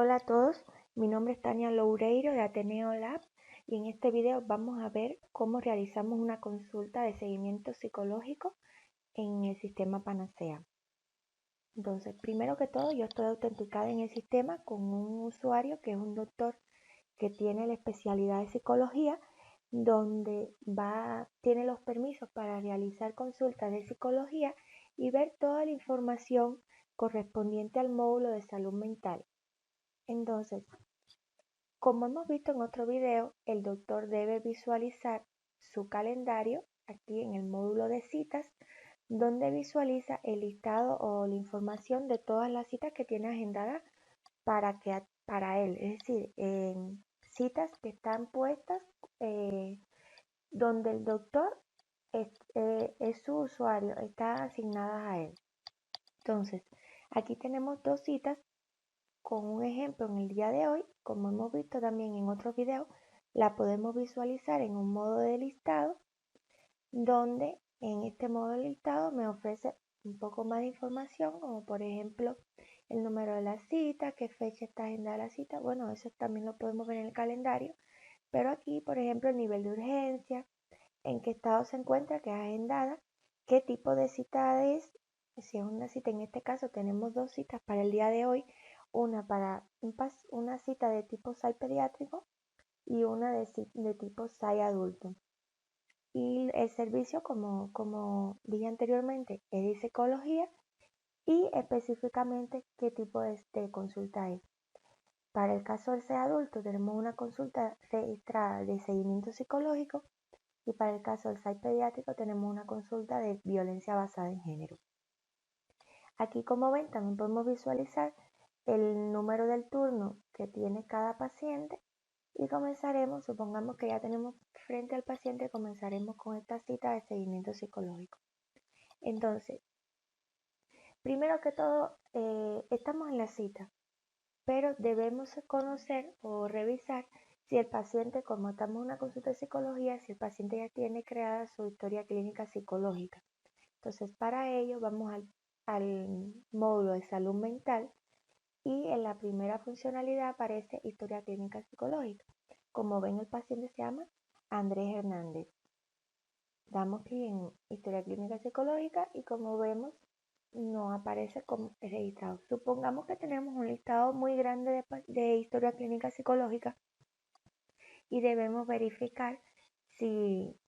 Hola a todos, mi nombre es Tania Loureiro de Ateneo Lab y en este video vamos a ver cómo realizamos una consulta de seguimiento psicológico en el sistema Panacea. Entonces, primero que todo, yo estoy autenticada en el sistema con un usuario que es un doctor que tiene la especialidad de psicología, donde tiene los permisos para realizar consultas de psicología y ver toda la información correspondiente al módulo de salud mental. Entonces, como hemos visto en otro video, el doctor debe visualizar su calendario aquí en el módulo de citas, donde visualiza el listado o la información de todas las citas que tiene agendadas para él, es decir, citas que están puestas donde el doctor es su usuario, están asignadas a él. Entonces, aquí tenemos dos citas con un ejemplo en el día de hoy. Como hemos visto también en otros videos, la podemos visualizar en un modo de listado, donde en este modo de listado me ofrece un poco más de información, como por ejemplo el número de la cita, qué fecha está agendada la cita. Bueno, eso también lo podemos ver en el calendario, pero aquí, por ejemplo, el nivel de urgencia, en qué estado se encuentra, que es agendada, qué tipo de cita es. Si es una cita, en este caso tenemos dos citas para el día de hoy, una para una cita de tipo SAI pediátrico y una de tipo SAI adulto. Y el servicio, como dije anteriormente, es de psicología y específicamente qué tipo de consulta es. Para el caso del SAI adulto tenemos una consulta registrada de seguimiento psicológico y para el caso del SAI pediátrico tenemos una consulta de violencia basada en género. Aquí, como ven, también podemos visualizar el número del turno que tiene cada paciente y comenzaremos, supongamos que ya tenemos frente al paciente, comenzaremos con esta cita de seguimiento psicológico. Entonces, primero que todo, estamos en la cita, pero debemos conocer o revisar si el paciente, como estamos en una consulta de psicología, si el paciente ya tiene creada su historia clínica psicológica. Entonces, para ello vamos al módulo de salud mental y en la primera funcionalidad aparece historia clínica psicológica. Como ven, el paciente se llama Andrés Hernández. Damos clic en historia clínica psicológica y como vemos, no aparece como registrado. Supongamos que tenemos un listado muy grande de historia clínica psicológica y debemos verificar si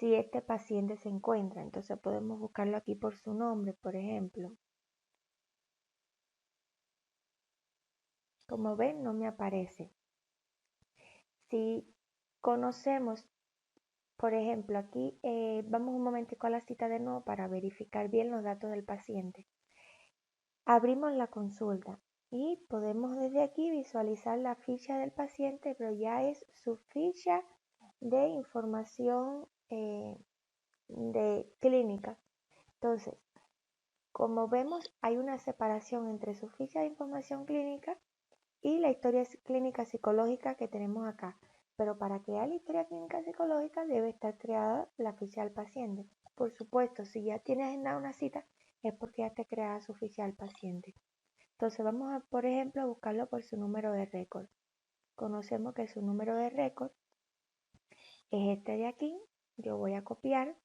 este paciente se encuentra. Entonces podemos buscarlo aquí por su nombre, por ejemplo. Como ven, no me aparece. Si conocemos, por ejemplo, aquí vamos un momentico a la cita de nuevo para verificar bien los datos del paciente. Abrimos la consulta y podemos desde aquí visualizar la ficha del paciente, pero ya es su ficha de información de clínica. Entonces, como vemos, hay una separación entre su ficha de información clínica y la historia clínica psicológica que tenemos acá. Pero para crear la historia clínica psicológica debe estar creada la ficha del paciente. Por supuesto, si ya tienes agendada una cita, es porque ya está creada su ficha del paciente. Entonces vamos a, por ejemplo, a buscarlo por su número de récord. Conocemos que su número de récord es este de aquí. Yo voy a copiar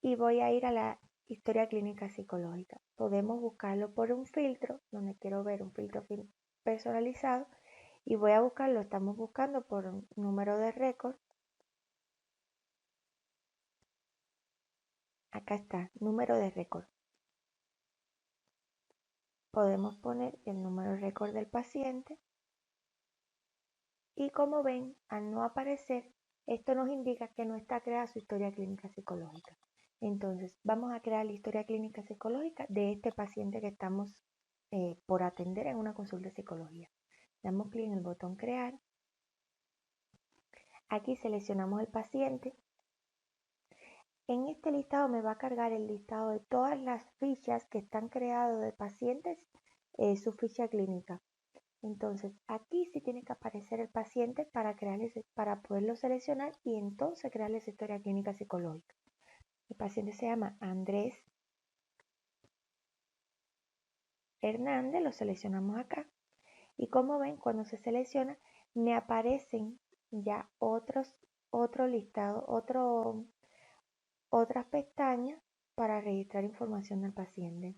y voy a ir a la historia clínica psicológica. Podemos buscarlo por un filtro, donde quiero ver un filtro personalizado, y voy a buscarlo, estamos buscando por un número de récord. Acá está, número de récord. Podemos poner el número de récord del paciente y como ven, al no aparecer, esto nos indica que no está creada su historia clínica psicológica. Entonces, vamos a crear la historia clínica psicológica de este paciente que estamos por atender en una consulta de psicología. Damos clic en el botón crear. Aquí seleccionamos el paciente. En este listado me va a cargar el listado de todas las fichas que están creadas de pacientes, su ficha clínica. Entonces aquí sí tiene que aparecer el paciente para poderlo seleccionar y entonces crearle esa historia clínica psicológica. El paciente se llama Andrés Hernández, lo seleccionamos acá. Y como ven, cuando se selecciona, me aparecen ya otro listado, otras pestañas para registrar información del paciente,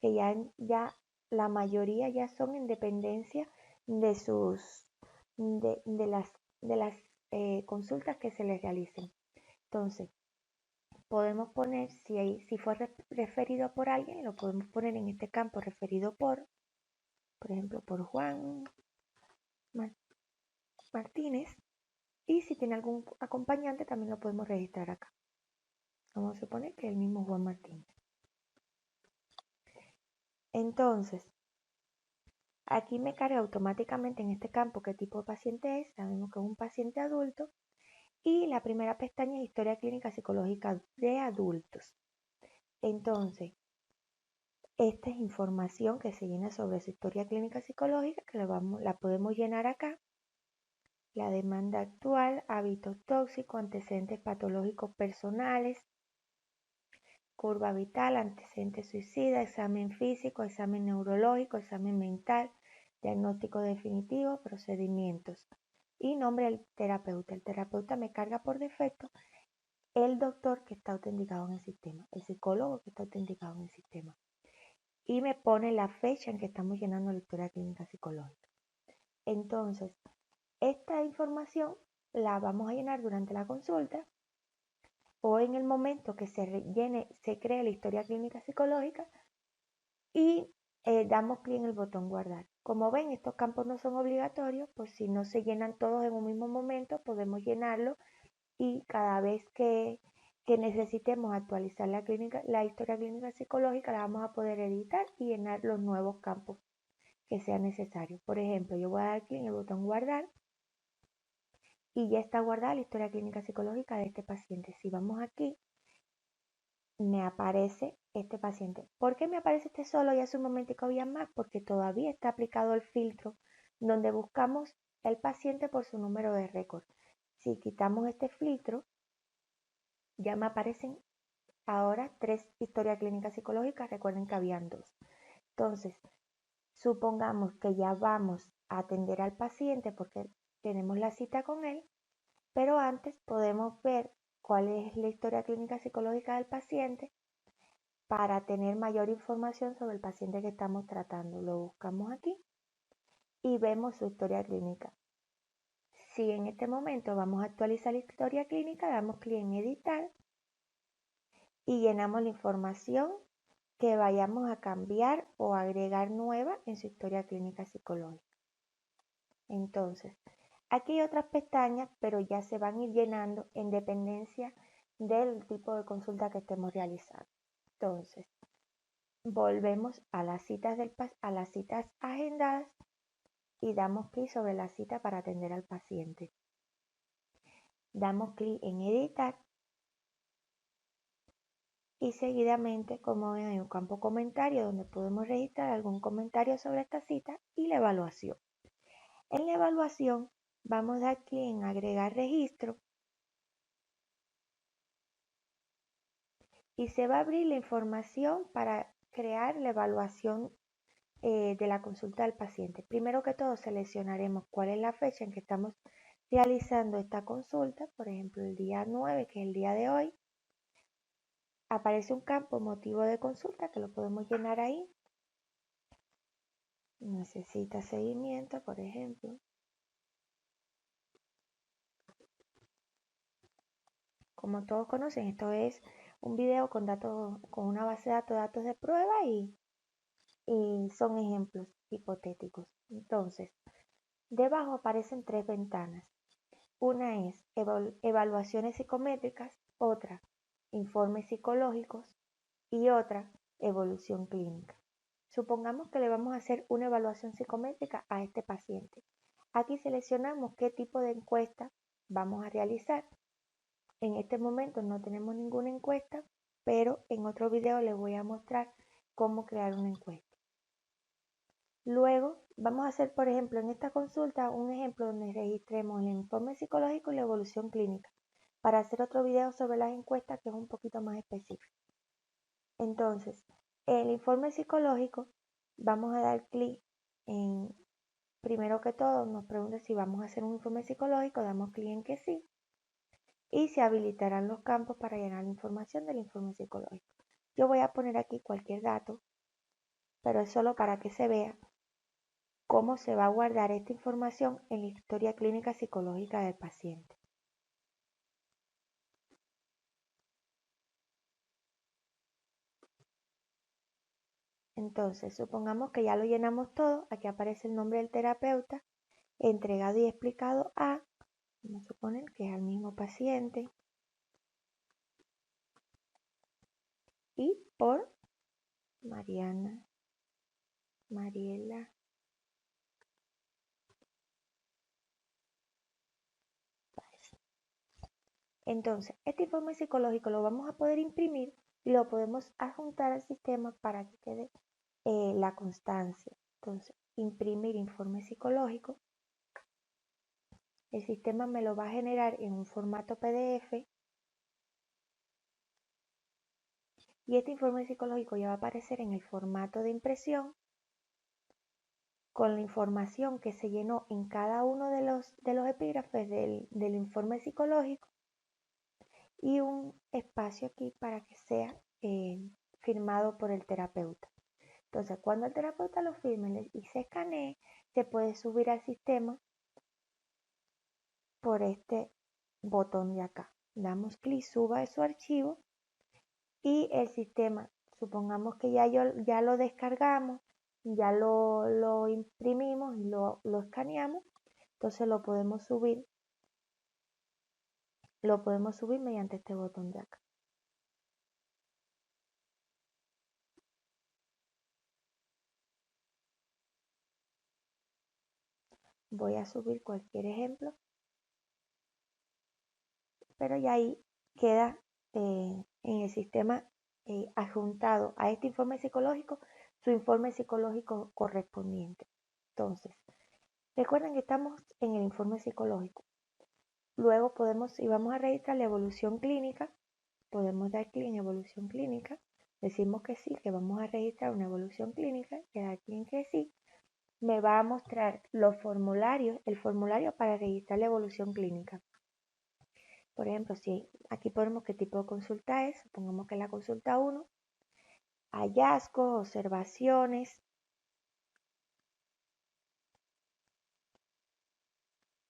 que ya la mayoría ya son en dependencia de las consultas que se les realicen. Entonces, podemos poner, si fue referido por alguien, lo podemos poner en este campo referido por ejemplo, por Juan Martínez. Y si tiene algún acompañante, también lo podemos registrar acá. Vamos a suponer que es el mismo Juan Martínez. Entonces, aquí me carga automáticamente en este campo qué tipo de paciente es. Sabemos que es un paciente adulto. Y la primera pestaña es Historia Clínica Psicológica de Adultos. Entonces, esta es información que se llena sobre su historia clínica psicológica, que la podemos llenar acá. La demanda actual, hábitos tóxicos, antecedentes patológicos personales, curva vital, antecedentes suicida, examen físico, examen neurológico, examen mental, diagnóstico definitivo, procedimientos y nombre del terapeuta. El terapeuta me carga por defecto el doctor que está autenticado en el sistema, el psicólogo que está autenticado en el sistema. Y me pone la fecha en que estamos llenando la historia clínica psicológica. Entonces, esta información la vamos a llenar durante la consulta o en el momento que se cree la historia clínica psicológica y damos clic en el botón guardar. Como ven, estos campos no son obligatorios, pues si no se llenan todos en un mismo momento, podemos llenarlo y cada vez que necesitemos actualizar la historia clínica psicológica, la vamos a poder editar y llenar los nuevos campos que sean necesarios. Por ejemplo, yo voy a dar clic en el botón guardar y ya está guardada la historia clínica psicológica de este paciente. Si vamos aquí, me aparece este paciente. ¿Por qué me aparece este solo y hace un momentico había más? Porque todavía está aplicado el filtro donde buscamos el paciente por su número de récord. Si quitamos este filtro, ya me aparecen ahora 3 historias clínicas psicológicas. Recuerden que habían 2. Entonces, supongamos que ya vamos a atender al paciente porque tenemos la cita con él, pero antes podemos ver cuál es la historia clínica psicológica del paciente para tener mayor información sobre el paciente que estamos tratando. Lo buscamos aquí y vemos su historia clínica. Si en este momento vamos a actualizar la historia clínica, damos clic en editar y llenamos la información que vayamos a cambiar o agregar nueva en su historia clínica psicológica. Entonces, aquí hay otras pestañas, pero ya se van a ir llenando en dependencia del tipo de consulta que estemos realizando. Entonces, volvemos a las citas agendadas y damos clic sobre la cita para atender al paciente. Damos clic en editar y seguidamente, como ven, hay un campo comentario donde podemos registrar algún comentario sobre esta cita y la evaluación. En la evaluación vamos a dar clic en agregar registro y se va a abrir la información para crear la evaluación de la consulta del paciente. Primero que todo seleccionaremos cuál es la fecha en que estamos realizando esta consulta, por ejemplo el día 9, que es el día de hoy. Aparece un campo motivo de consulta que lo podemos llenar ahí. Necesita seguimiento, por ejemplo. Como todos conocen, esto es un video con una base de datos de prueba y son ejemplos hipotéticos. Entonces, debajo aparecen 3 ventanas. Una es evaluaciones psicométricas, otra informes psicológicos y otra evolución clínica. Supongamos que le vamos a hacer una evaluación psicométrica a este paciente. Aquí seleccionamos qué tipo de encuesta vamos a realizar. En este momento no tenemos ninguna encuesta, pero en otro video les voy a mostrar cómo crear una encuesta. Luego vamos a hacer, por ejemplo, en esta consulta un ejemplo donde registremos el informe psicológico y la evolución clínica para hacer otro video sobre las encuestas que es un poquito más específico. Entonces, el informe psicológico vamos a dar clic en primero que todo nos pregunta si vamos a hacer un informe psicológico, damos clic en que sí y se habilitarán los campos para llenar la información del informe psicológico. Yo voy a poner aquí cualquier dato, pero es solo para que se vea cómo se va a guardar esta información en la historia clínica psicológica del paciente. Entonces, supongamos que ya lo llenamos todo, aquí aparece el nombre del terapeuta, entregado y explicado a, vamos a suponer que es al mismo paciente, y por Mariela. Entonces, este informe psicológico lo vamos a poder imprimir y lo podemos adjuntar al sistema para que quede la constancia. Entonces, imprimir informe psicológico. El sistema me lo va a generar en un formato PDF y este informe psicológico ya va a aparecer en el formato de impresión con la información que se llenó en cada uno de los epígrafes del informe psicológico y un espacio aquí para que sea firmado por el terapeuta. Entonces, cuando el terapeuta lo firme y se escanee, se puede subir al sistema por este botón de acá. Damos clic, suba a su archivo y el sistema, supongamos que ya lo descargamos, ya lo imprimimos y lo escaneamos, entonces lo podemos subir mediante este botón de acá. Voy a subir cualquier ejemplo, pero ya ahí queda en el sistema adjuntado a este informe psicológico su informe psicológico correspondiente. Entonces, recuerden que estamos en el informe psicológico. Luego si vamos a registrar la evolución clínica, podemos dar clic en evolución clínica, decimos que sí, que vamos a registrar una evolución clínica, le da clic en que sí, me va a mostrar los formularios, el formulario para registrar la evolución clínica. Por ejemplo, si aquí ponemos qué tipo de consulta es, supongamos que es la consulta 1, hallazgos,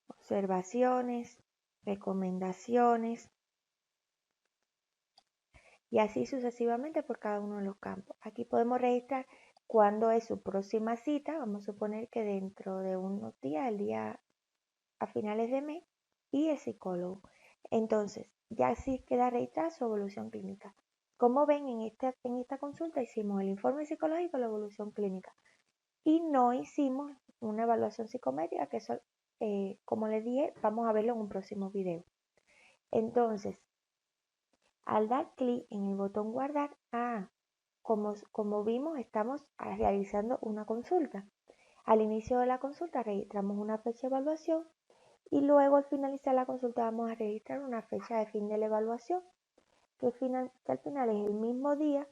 observaciones, recomendaciones y así sucesivamente por cada uno de los campos. Aquí podemos registrar cuándo es su próxima cita, vamos a suponer que dentro de unos días, el día a finales de mes, y el psicólogo. Entonces, ya así queda registrada su evolución clínica. Como ven, en esta consulta hicimos el informe psicológico y la evolución clínica. Y no hicimos una evaluación psicométrica, que eso, como les dije, vamos a verlo en un próximo video. Entonces, al dar clic en el botón guardar, como vimos, estamos realizando una consulta. Al inicio de la consulta registramos una fecha de evaluación y luego al finalizar la consulta vamos a registrar una fecha de fin de la evaluación, que al final es el mismo día,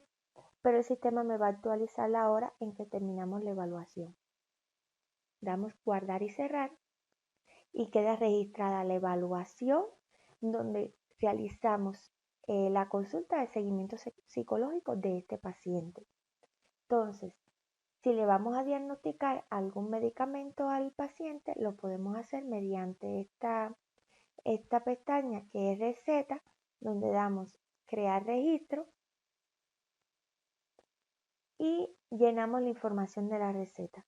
pero el sistema me va a actualizar la hora en que terminamos la evaluación. Damos guardar y cerrar y queda registrada la evaluación donde realizamos la consulta de seguimiento psicológico de este paciente. Entonces, si le vamos a diagnosticar algún medicamento al paciente, lo podemos hacer mediante esta pestaña que es receta, donde damos crear registro y llenamos la información de la receta.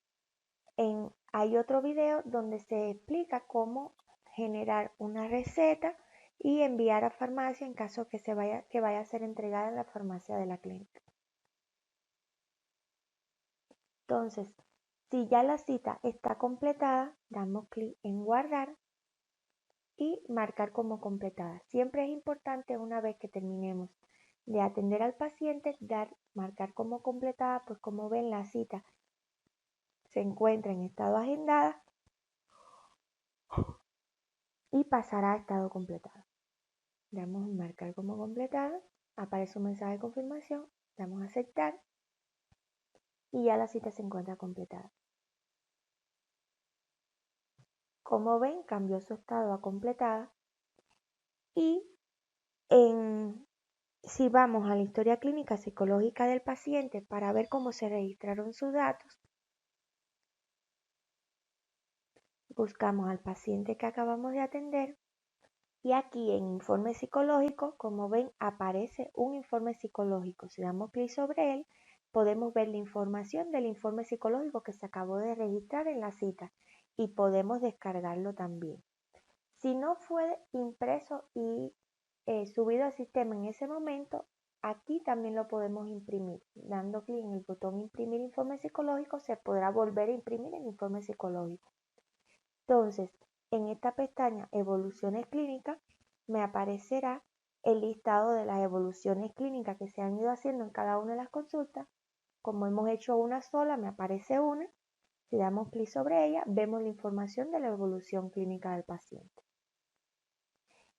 Hay otro video donde se explica cómo generar una receta y enviar a farmacia en caso que vaya a ser entregada en la farmacia de la clínica. Entonces, si ya la cita está completada, damos clic en guardar y marcar como completada. Siempre es importante, una vez que terminemos de atender al paciente, marcar como completada, pues como ven, la cita se encuentra en estado agendada y pasará a estado completado. Damos en marcar como completada, aparece un mensaje de confirmación, damos a aceptar y ya la cita se encuentra completada. Como ven, cambió su estado a completada. Y si vamos a la historia clínica psicológica del paciente para ver cómo se registraron sus datos, buscamos al paciente que acabamos de atender y aquí en informe psicológico, como ven, aparece un informe psicológico. Si damos clic sobre él, podemos ver la información del informe psicológico que se acabó de registrar en la cita y podemos descargarlo también. Si no fue impreso y subido al sistema en ese momento, aquí también lo podemos imprimir. Dando clic en el botón imprimir informe psicológico, se podrá volver a imprimir el informe psicológico. Entonces, en esta pestaña Evoluciones clínicas, me aparecerá el listado de las evoluciones clínicas que se han ido haciendo en cada una de las consultas. Como hemos hecho una sola, me aparece una. Si damos clic sobre ella, vemos la información de la evolución clínica del paciente.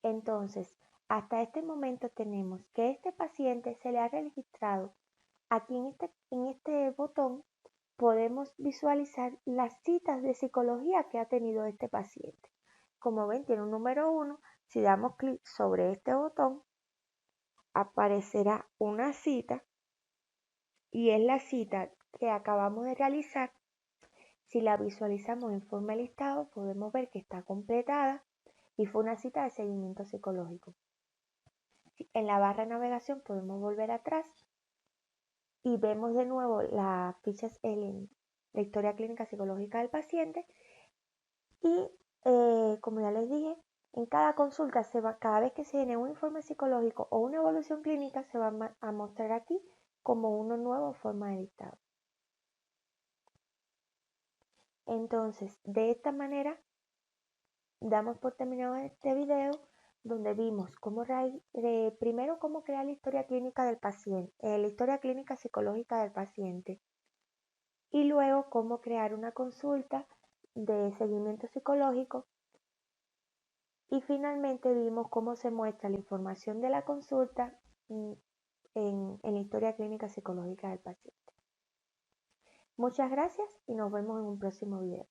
Entonces, hasta este momento tenemos que este paciente se le ha registrado. Aquí en este botón podemos visualizar las citas de psicología que ha tenido este paciente. Como ven, tiene un número 1. Si damos clic sobre este botón, aparecerá una cita y es la cita que acabamos de realizar. Si la visualizamos en forma de listado, podemos ver que está completada y fue una cita de seguimiento psicológico. En la barra de navegación podemos volver atrás y vemos de nuevo las fichas en la historia clínica psicológica del paciente y como ya les dije, en cada consulta cada vez que se llene un informe psicológico o una evolución clínica se va a mostrar aquí como uno nuevo en forma de listado. Entonces, de esta manera damos por terminado este video donde vimos primero cómo crear la historia clínica del paciente, la historia clínica psicológica del paciente y luego cómo crear una consulta de seguimiento psicológico y finalmente vimos cómo se muestra la información de la consulta en la historia clínica psicológica del paciente. Muchas gracias y nos vemos en un próximo video.